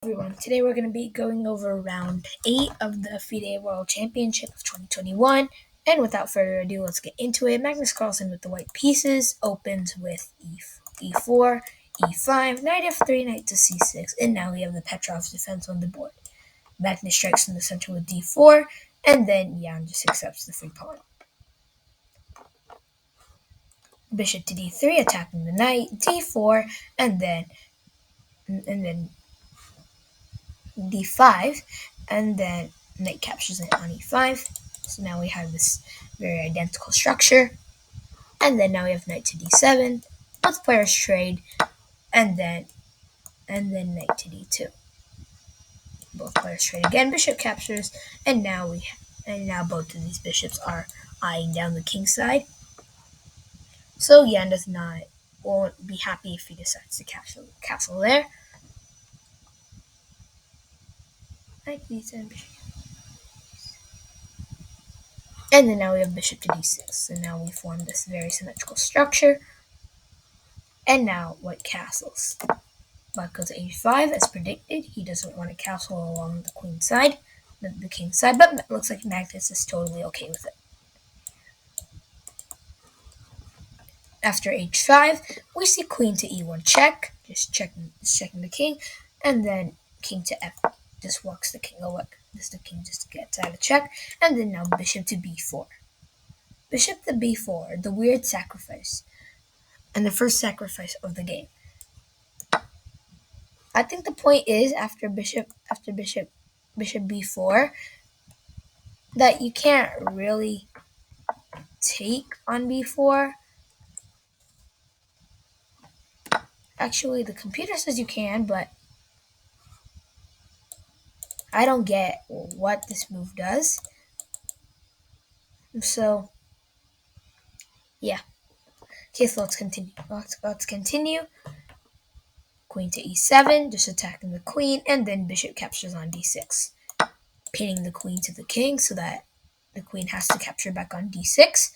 Everyone, today we're going to be going over round 8 of the FIDE World Championship of 2021. And without further ado, let's get into it. Magnus Carlsen with the white pieces opens with e4, e5, knight f3, knight to c6, and now we have the Petrov's defense on the board. Magnus strikes in the center with d4, and then Jan just accepts the free pawn. Bishop to d3, attacking the knight, d4, and then d5, and then knight captures it on e5. So now we have this very identical structure. And then now we have knight to d7. Both players trade, and then knight to d2. Both players trade again. Bishop captures, and now both of these bishops are eyeing down the king side. So Jan won't be happy if he decides to castle there. Knight to d7, bishop. And then now we have bishop to d6. So now we form this very symmetrical structure. And now white castles. Black goes to h5 as predicted. He doesn't want to castle along the queen side, the king side, but it looks like Magnus is totally okay with it. After h5, we see queen to e1 check, just checking the king, and then king to f just walks the king away. The king just gets out of check, and then now bishop to b4. Bishop to b4, the weird sacrifice, and the first sacrifice of the game. I think the point is after bishop b4 that you can't really take on b4. Actually, the computer says you can, but I don't get what this move does. So, yeah. Okay, so let's continue. Let's continue. Queen to e7, just attacking the queen, and then bishop captures on d6, pinning the queen to the king so that the queen has to capture back on d6.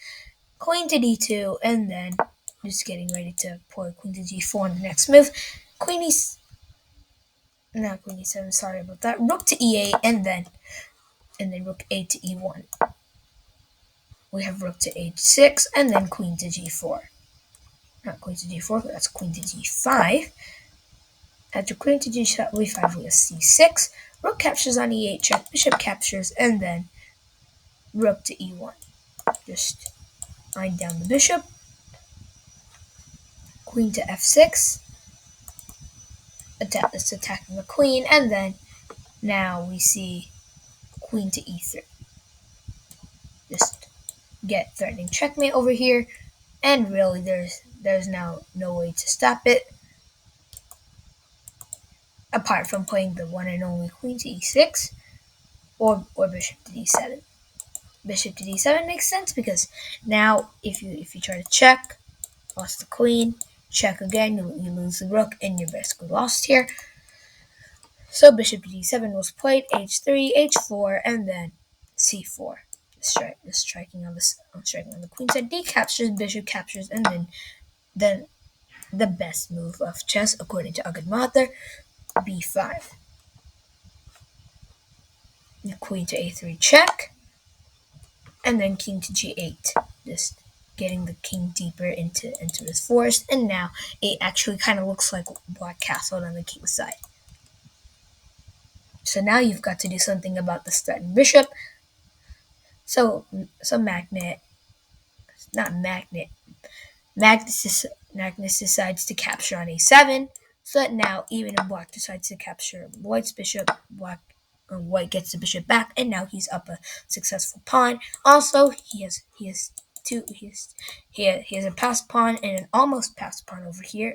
Queen to d2, and then just getting ready to pour queen to g4 in the next move. Queen e7, sorry about that. Rook to e8, and then rook a to e1. We have rook to h6, and then queen to g4. Not queen to g4, but that's queen to g5. After queen to g5, we have c6. Rook captures on e8 check, bishop captures, and then rook to e1. Just eyeing down the bishop. Queen to f6. It's attacking the queen, and then now we see queen to e3. Just get threatening checkmate over here, and really there's now no way to stop it apart from playing the one and only queen to e6 or bishop to d7. Bishop to d7 makes sense because now if you try to check, lost the queen, check again, you lose the rook, and you're basically lost here. So bishop to d7 was played, h3, h4, and then c4. Striking on the queen side. D captures, bishop captures, and then the best move of chess according to Agadmather, b5. The queen to a3 check, and then king to g8. Just getting the king deeper into his forest, and now it actually kind of looks like black castled on the king side. So now you've got to do something about this threatened bishop. So Magnus decides to capture on a7. So that now even if black decides to capture white's bishop, white gets the bishop back, and now he's up a successful pawn. Also, he has a passed pawn and an almost passed pawn over here.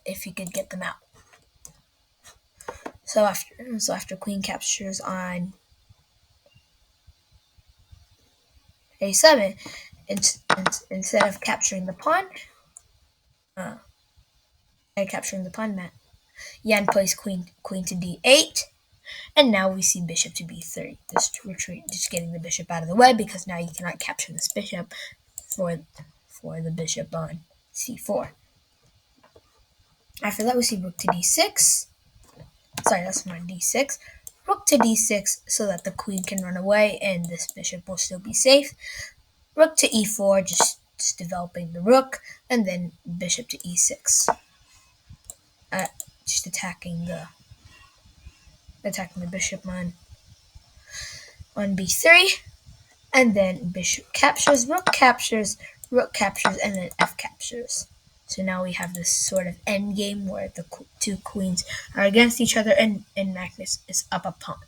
If he could get them out. So after queen captures on a7, instead of capturing the pawn, Jan plays queen to d8, and now we see bishop to b3. Just retreat, just getting the bishop out of the way because now you cannot capture this bishop for the bishop on c4. After that, we see rook to d6. Sorry, that's my d6. Rook to d6 so that the queen can run away and this bishop will still be safe. Rook to e4, just developing the rook, and then bishop to e6. Just attacking the bishop on b3, and then bishop captures, rook captures, and then f captures. So now we have this sort of end game where the two queens are against each other, and Magnus is up a pawn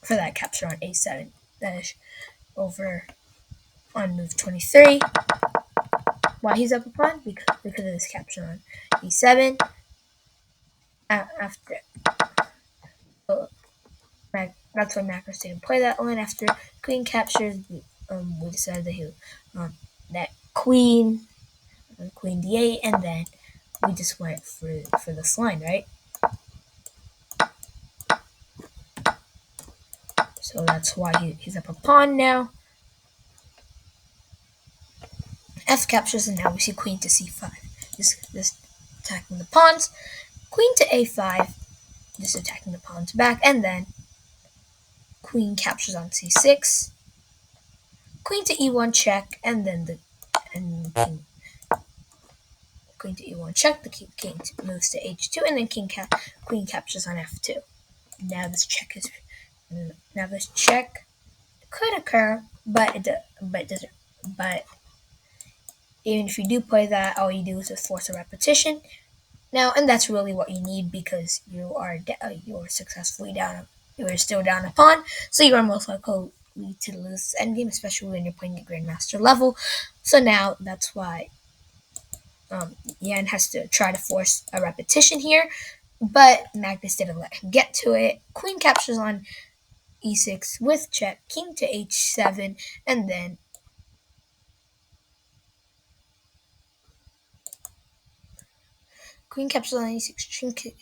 for that capture on a7. That is over on move 23. Why he's up a pawn? Because of this capture on e7. After that's why Magnus didn't play that line. After queen captures, we decided that queen d8, and then we just went for this line, right? So that's why he's up a pawn now. F captures, and now we see queen to c5. This attacking the pawns. Queen to a5, just attacking the pawns back, and then queen captures on c6. Queen to e1 check, and then queen to e1 check. The king moves to h2, and then queen captures on f2. Now this check could occur, but it doesn't. But even if you do play that, all you do is just force a repetition. Now, and that's really what you need because you're successfully down. You are still down a pawn, so you are most likely to lose this endgame, especially when you're playing at Grandmaster level. So now that's why Jan has to try to force a repetition here, but Magnus didn't let him get to it. Queen captures on e6 with check, king to h7, and then queen captures on e6,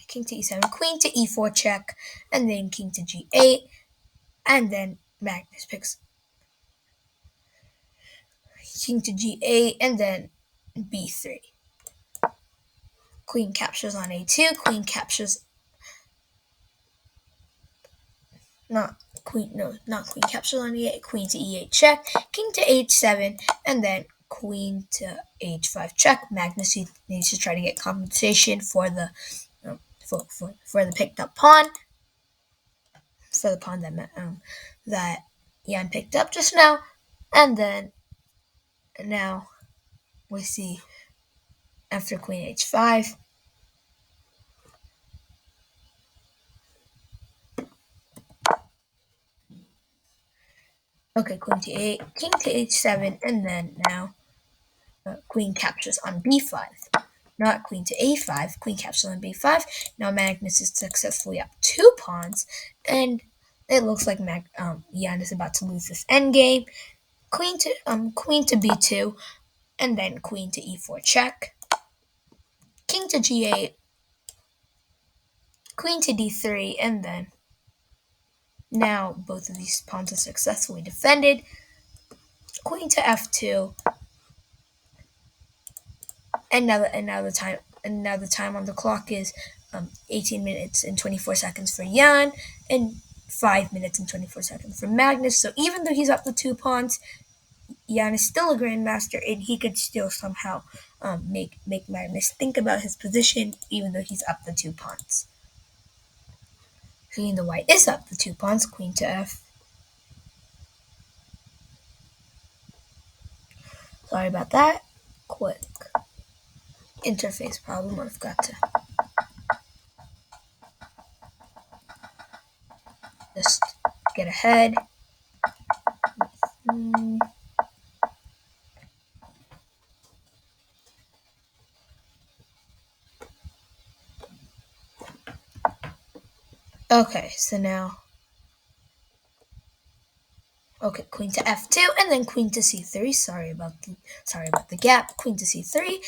king to e7, queen to e4 check, and then king to g8, and then Magnus picks king to g8, and then b3. Queen captures on a2, queen captures not queen captures on e8, queen to e8 check, king to h7, and then queen to h5 check. Magnus needs to try to get compensation for the for the picked up pawn, for the pawn that Jan picked up just now, and then now we see after queen h5. Okay, queen to 8, king to h7, and then now queen captures on b5. Not queen to a5, queen captures on b5. Now Magnus is successfully up 2 pawns, and it looks like Jan is about to lose this endgame. Queen to b2, and then queen to e4 check. King to g8, queen to d3, and then now both of these pawns are successfully defended. Queen to f2, and now the time on the clock is 18 minutes and 24 seconds for Jan, and 5 minutes and 24 seconds for Magnus. So even though he's up the 2 pawns, Jan is still a grandmaster, and he could still somehow make Magnus think about his position, even though he's up the 2 pawns. Queen the white is up the 2 pawns, queen to f. Sorry about that. Quick interface problem. I've got to just get ahead. Okay, so now, queen to f2, and then queen to c3. Sorry about the gap. Queen to c3,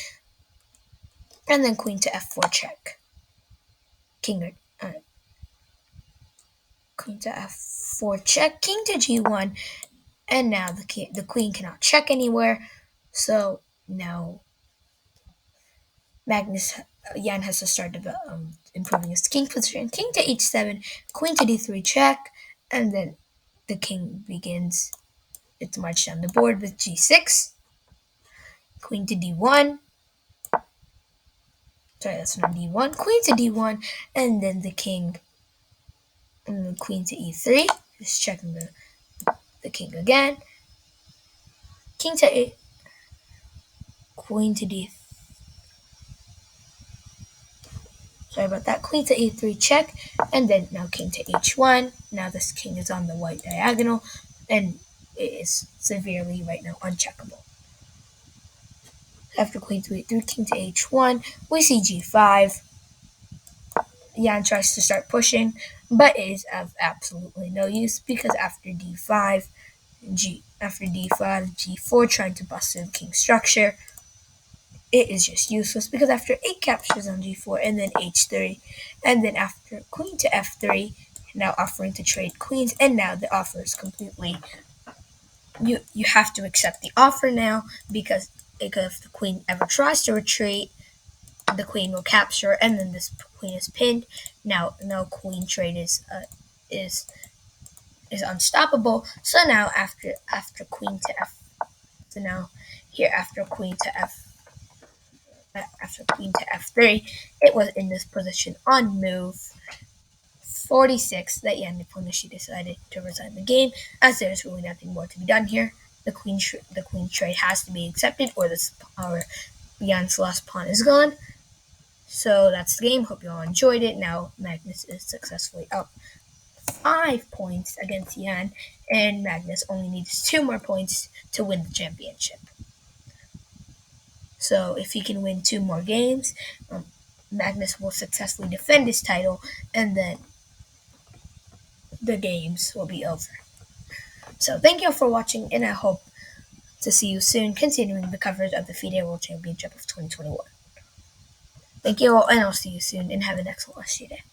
and then queen to f4 check. Queen to f4 check. King to g1, and now the queen cannot check anywhere. So now Jan has to start improving his king position. King to h7, queen to d3 check, and then the king begins its march down the board with g6, queen to d1. Sorry, that's not d1. Queen to d1, and then the king and the queen to e3. Just checking the king again. King to a queen to d. Sorry about that. Queen to a3 check, and then now king to h1. Now this king is on the white diagonal, and it is severely right now uncheckable. After queen to a3, king to h1, we see g5. Jan tries to start pushing, but it is of absolutely no use because after d5, g4, trying to bust through the king's structure, it is just useless because after 8 captures on g4 and then h3, and then after queen to f3, now offering to trade queens, and now the offer is completely, you have to accept the offer now because if the queen ever tries to retreat, the queen will capture, and then this queen is pinned. Now queen trade is unstoppable. So now after queen to f, so now here after queen to f3, it was in this position on move 46 that Jan Nepomniachtchi decided to resign the game, as there's really nothing more to be done here. The queen trade has to be accepted, or Jan's last pawn is gone. So that's the game. Hope you all enjoyed it. Now Magnus is successfully up 5 points against Jan, and Magnus only needs 2 more points to win the championship. So if he can win 2 more games, Magnus will successfully defend his title, and then the games will be over. So thank you for watching, and I hope to see you soon, continuing the coverage of the FIDE World Championship of 2021. Thank you all, and I'll see you soon, and have an excellent rest of your day.